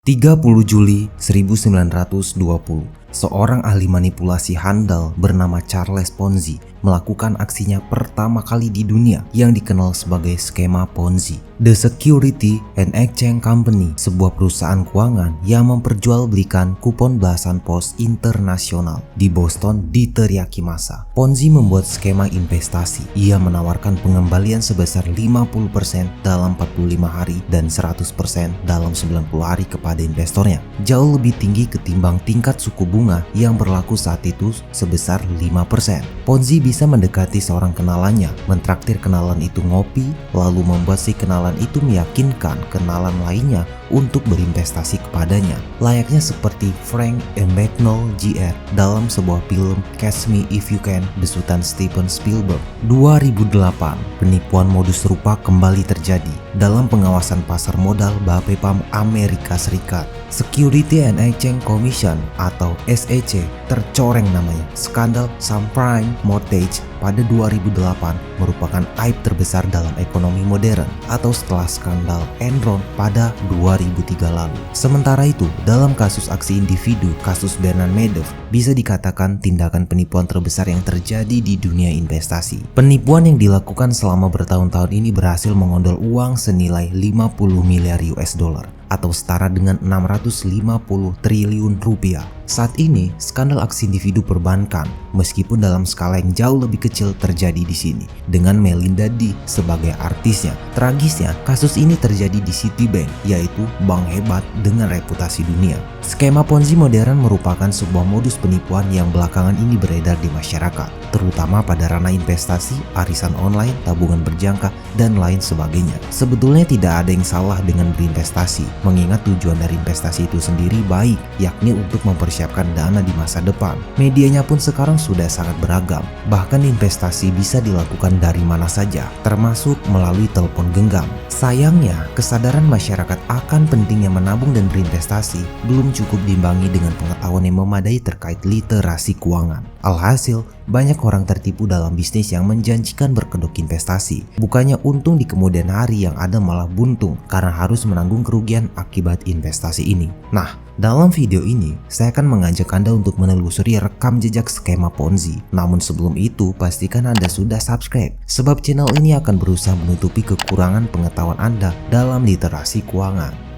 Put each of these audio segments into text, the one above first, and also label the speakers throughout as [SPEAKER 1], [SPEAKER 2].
[SPEAKER 1] 30 Juli 1920, seorang ahli manipulasi handal bernama Charles Ponzi melakukan aksinya pertama kali di dunia yang dikenal sebagai skema Ponzi. The Security and Exchange Company, sebuah perusahaan keuangan yang memperjualbelikan kupon belasan pos internasional di Boston diteriaki massa. Ponzi membuat skema investasi. Ia menawarkan pengembalian sebesar 50% dalam 45 hari dan 100% dalam 90 hari kepada investornya. Jauh lebih tinggi ketimbang tingkat suku bunga yang berlaku saat itu sebesar 5%. Ponzi bisa mendekati seorang kenalannya, mentraktir kenalan itu ngopi, lalu membuat si kenalan itu meyakinkan kenalan lainnya untuk berinvestasi kepadanya, layaknya seperti Frank Abagnale Jr. dalam sebuah film Catch Me If You Can besutan Steven Spielberg. 2008, penipuan modus serupa kembali terjadi dalam pengawasan pasar modal Bapepam Amerika Serikat. Security and Exchange Commission atau SEC tercoreng namanya. Skandal subprime mortgage pada 2008 merupakan aib terbesar dalam ekonomi modern atau setelah skandal Enron pada 2003 lalu. Sementara itu, dalam kasus aksi individu, kasus Bernard Madoff bisa dikatakan tindakan penipuan terbesar yang terjadi di dunia investasi. Penipuan yang dilakukan selama bertahun-tahun ini berhasil mengondol uang senilai 50 miliar US dollar atau setara dengan 650 triliun rupiah. Saat ini, skandal aksi individu perbankan, meskipun dalam skala yang jauh lebih kecil terjadi di sini, dengan Melinda D sebagai artisnya. Tragisnya, kasus ini terjadi di Citibank, yaitu bank hebat dengan reputasi dunia. Skema Ponzi modern merupakan sebuah modus penipuan yang belakangan ini beredar di masyarakat, terutama pada ranah investasi, arisan online, tabungan berjangka, dan lain sebagainya. Sebetulnya tidak ada yang salah dengan berinvestasi, mengingat tujuan dari investasi itu sendiri baik, yakni untuk mempersiapkan dana di masa depan. Medianya pun sekarang sudah sangat beragam. Bahkan investasi bisa dilakukan dari mana saja, termasuk melalui telepon genggam. Sayangnya, kesadaran masyarakat akan pentingnya menabung dan berinvestasi belum cukup diimbangi dengan pengetahuan yang memadai terkait literasi keuangan. Alhasil, banyak orang tertipu dalam bisnis yang menjanjikan berkedok investasi. Bukannya untung di kemudian hari, yang ada malah buntung karena harus menanggung kerugian akibat investasi ini. Nah, dalam video ini, saya akan mengajak Anda untuk menelusuri rekam jejak skema Ponzi. Namun sebelum itu, pastikan Anda sudah subscribe, sebab channel ini akan berusaha menutupi kekurangan pengetahuan Anda dalam literasi keuangan.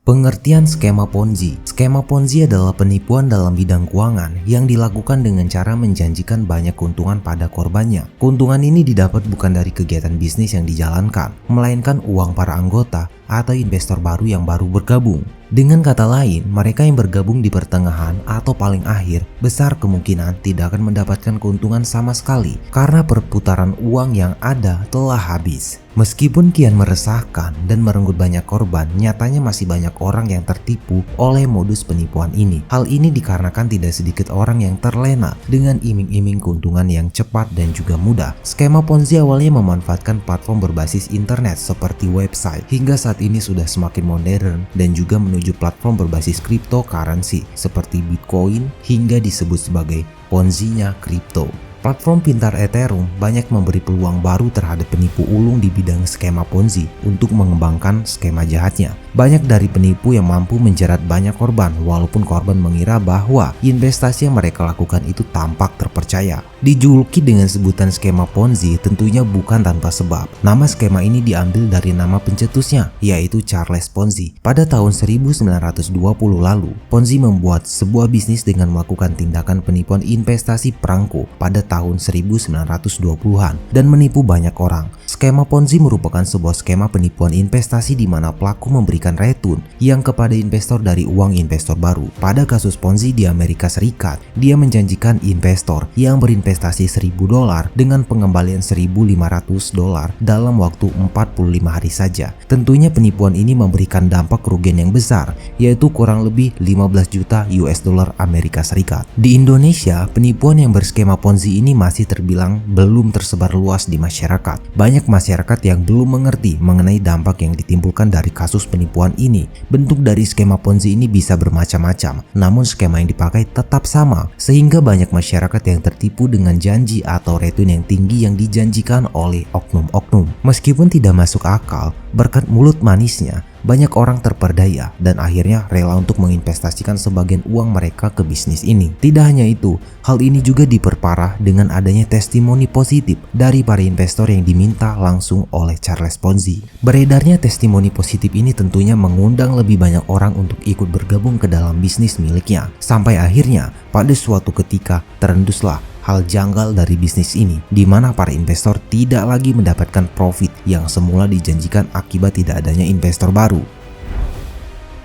[SPEAKER 1] Pengertian skema Ponzi. Skema Ponzi adalah penipuan dalam bidang keuangan yang dilakukan dengan cara menjanjikan banyak keuntungan pada korbannya. Keuntungan ini didapat bukan dari kegiatan bisnis yang dijalankan, melainkan uang para anggota atau investor baru yang baru bergabung. Dengan kata lain, mereka yang bergabung di pertengahan atau paling akhir besar kemungkinan tidak akan mendapatkan keuntungan sama sekali karena perputaran uang yang ada telah habis. Meskipun kian meresahkan dan merenggut banyak korban, nyatanya masih banyak orang yang tertipu oleh modus penipuan ini. Hal ini dikarenakan tidak sedikit orang yang terlena dengan iming-iming keuntungan yang cepat dan juga mudah. Skema Ponzi awalnya memanfaatkan platform berbasis internet seperti website, hingga saat ini sudah semakin modern dan juga menuju platform berbasis cryptocurrency seperti Bitcoin hingga disebut sebagai Ponzi-nya kripto. Platform pintar Ethereum banyak memberi peluang baru terhadap penipu ulung di bidang skema Ponzi untuk mengembangkan skema jahatnya. Banyak dari penipu yang mampu menjerat banyak korban walaupun korban mengira bahwa investasi yang mereka lakukan itu tampak terpercaya. Dijuluki dengan sebutan skema Ponzi tentunya bukan tanpa sebab. Nama skema ini diambil dari nama pencetusnya, yaitu Charles Ponzi. Pada tahun 1920 lalu, Ponzi membuat sebuah bisnis dengan melakukan tindakan penipuan investasi perangko pada tahun 1920-an dan menipu banyak orang. Skema Ponzi merupakan sebuah skema penipuan investasi di mana pelaku memberikan retun yang kepada investor dari uang investor baru. Pada kasus Ponzi di Amerika Serikat, dia menjanjikan investor yang berinvestasi $1.000 dengan pengembalian $1.500 dalam waktu 45 hari saja. Tentunya penipuan ini memberikan dampak kerugian yang besar, yaitu kurang lebih 15 juta US dollar Amerika Serikat. Di Indonesia, penipuan yang berskema Ponzi ini masih terbilang belum tersebar luas di masyarakat. Banyak masyarakat yang belum mengerti mengenai dampak yang ditimbulkan dari kasus penipuan ini. Bentuk dari skema Ponzi ini bisa bermacam-macam, namun skema yang dipakai tetap sama, sehingga banyak masyarakat yang tertipu dengan janji atau retun yang tinggi yang dijanjikan oleh oknum-oknum. Meskipun tidak masuk akal, berkat mulut manisnya, banyak orang terperdaya dan akhirnya rela untuk menginvestasikan sebagian uang mereka ke bisnis ini. Tidak hanya itu, hal ini juga diperparah dengan adanya testimoni positif dari para investor yang diminta langsung oleh Charles Ponzi. Beredarnya testimoni positif ini tentunya mengundang lebih banyak orang untuk ikut bergabung ke dalam bisnis miliknya. Sampai akhirnya pada suatu ketika terenduslah hal janggal dari bisnis ini, di mana para investor tidak lagi mendapatkan profit yang semula dijanjikan akibat tidak adanya investor baru.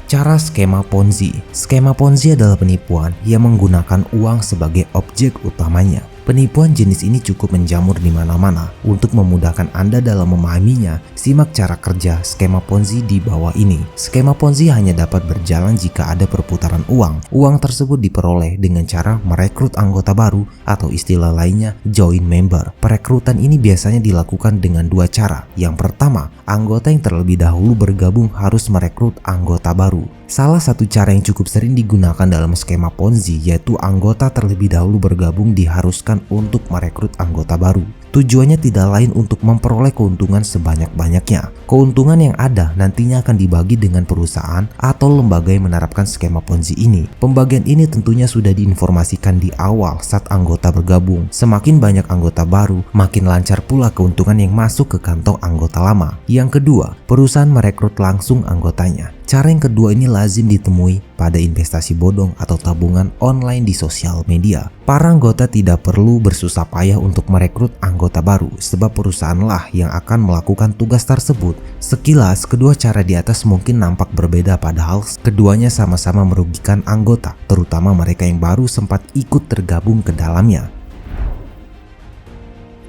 [SPEAKER 1] Cara skema Ponzi. Skema Ponzi adalah penipuan yang menggunakan uang sebagai objek utamanya. Penipuan jenis ini cukup menjamur di mana-mana. Untuk memudahkan Anda dalam memahaminya, simak cara kerja skema Ponzi di bawah ini. Skema Ponzi hanya dapat berjalan jika ada perputaran uang. Uang tersebut diperoleh dengan cara merekrut anggota baru atau istilah lainnya join member. Perekrutan ini biasanya dilakukan dengan dua cara. Yang pertama, anggota yang terlebih dahulu bergabung harus merekrut anggota baru. Salah satu cara yang cukup sering digunakan dalam skema Ponzi yaitu anggota terlebih dahulu bergabung diharuskan untuk merekrut anggota baru. Tujuannya tidak lain untuk memperoleh keuntungan sebanyak-banyaknya. Keuntungan yang ada nantinya akan dibagi dengan perusahaan atau lembaga yang menerapkan skema Ponzi ini. Pembagian ini tentunya sudah diinformasikan di awal saat anggota bergabung. Semakin banyak anggota baru, makin lancar pula keuntungan yang masuk ke kantong anggota lama. Yang kedua, perusahaan merekrut langsung anggotanya. Cara yang kedua ini lazim ditemui pada investasi bodong atau tabungan online di sosial media. Para anggota tidak perlu bersusah payah untuk merekrut anggota baru, sebab perusahaanlah yang akan melakukan tugas tersebut. Sekilas, kedua cara di atas mungkin nampak berbeda, padahal keduanya sama-sama merugikan anggota, terutama mereka yang baru sempat ikut tergabung ke dalamnya.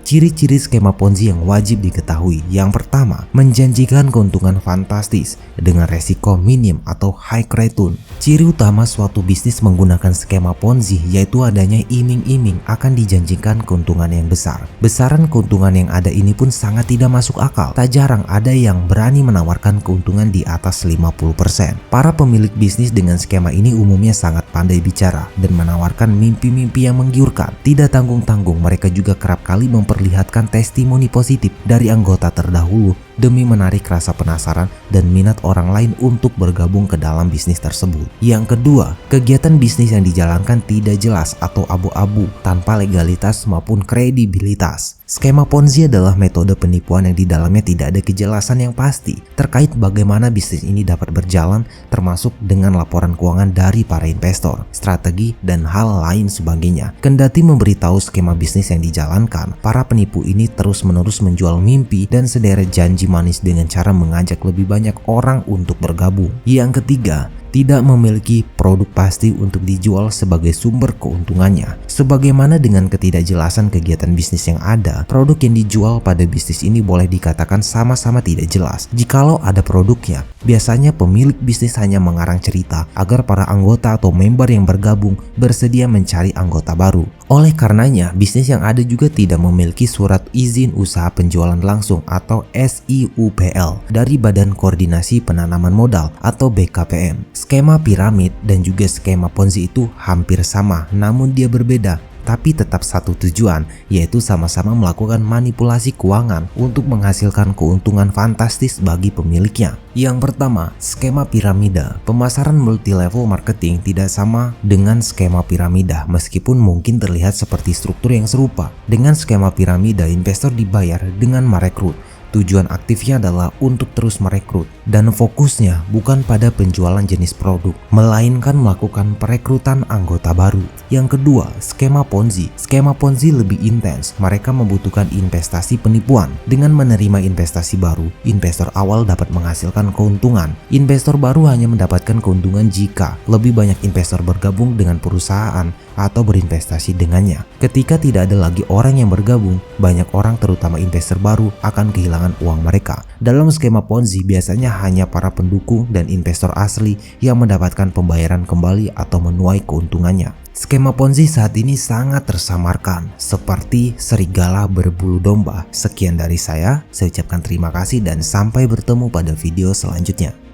[SPEAKER 1] Ciri-ciri skema Ponzi yang wajib diketahui. Yang pertama, menjanjikan keuntungan fantastis dengan resiko minim atau high return. Ciri utama suatu bisnis menggunakan skema Ponzi yaitu adanya iming-iming akan dijanjikan keuntungan yang besar. Besaran keuntungan yang ada ini pun sangat tidak masuk akal. Tak jarang ada yang berani menawarkan keuntungan di atas 50%. Para pemilik bisnis dengan skema ini umumnya sangat pandai bicara dan menawarkan mimpi-mimpi yang menggiurkan. Tidak tanggung-tanggung, mereka juga kerap kali memperlihatkan testimoni positif dari anggota terdahulu demi menarik rasa penasaran dan minat orang lain untuk bergabung ke dalam bisnis tersebut. Yang kedua, kegiatan bisnis yang dijalankan tidak jelas atau abu-abu tanpa legalitas maupun kredibilitas. Skema Ponzi adalah metode penipuan yang di dalamnya tidak ada kejelasan yang pasti terkait bagaimana bisnis ini dapat berjalan, termasuk dengan laporan keuangan dari para investor, strategi, dan hal lain sebagainya. Kendati memberitahu skema bisnis yang dijalankan, para penipu ini terus-menerus menjual mimpi dan sederet janji manis dengan cara mengajak lebih banyak orang untuk bergabung. Yang ketiga, tidak memiliki produk pasti untuk dijual sebagai sumber keuntungannya. Sebagaimana dengan ketidakjelasan kegiatan bisnis yang ada, produk yang dijual pada bisnis ini boleh dikatakan sama-sama tidak jelas. Jikalau ada produknya, biasanya pemilik bisnis hanya mengarang cerita agar para anggota atau member yang bergabung bersedia mencari anggota baru. Oleh karenanya, bisnis yang ada juga tidak memiliki surat izin usaha penjualan langsung atau SIUPL dari Badan Koordinasi Penanaman Modal atau BKPM. Skema piramid dan juga skema Ponzi itu hampir sama, namun dia berbeda. Tapi tetap satu tujuan, yaitu sama-sama melakukan manipulasi keuangan untuk menghasilkan keuntungan fantastis bagi pemiliknya. Yang pertama, skema piramida. Pemasaran multi-level marketing tidak sama dengan skema piramida, meskipun mungkin terlihat seperti struktur yang serupa. Dengan skema piramida, investor dibayar dengan merekrut. Tujuan aktifnya adalah untuk terus merekrut dan fokusnya bukan pada penjualan jenis produk, melainkan melakukan perekrutan anggota baru. Yang kedua, skema Ponzi. Skema Ponzi lebih intens. Mereka membutuhkan investasi penipuan. Dengan menerima investasi baru, investor awal dapat menghasilkan keuntungan. Investor baru hanya mendapatkan keuntungan jika lebih banyak investor bergabung dengan perusahaan atau berinvestasi dengannya. Ketika tidak ada lagi orang yang bergabung, banyak orang terutama investor baru akan kehilangan uang mereka. Dalam skema Ponzi biasanya hanya para pendukung dan investor asli yang mendapatkan pembayaran kembali atau menuai keuntungannya. Skema Ponzi saat ini sangat tersamarkan seperti serigala berbulu domba. Sekian dari saya ucapkan terima kasih dan sampai bertemu pada video selanjutnya.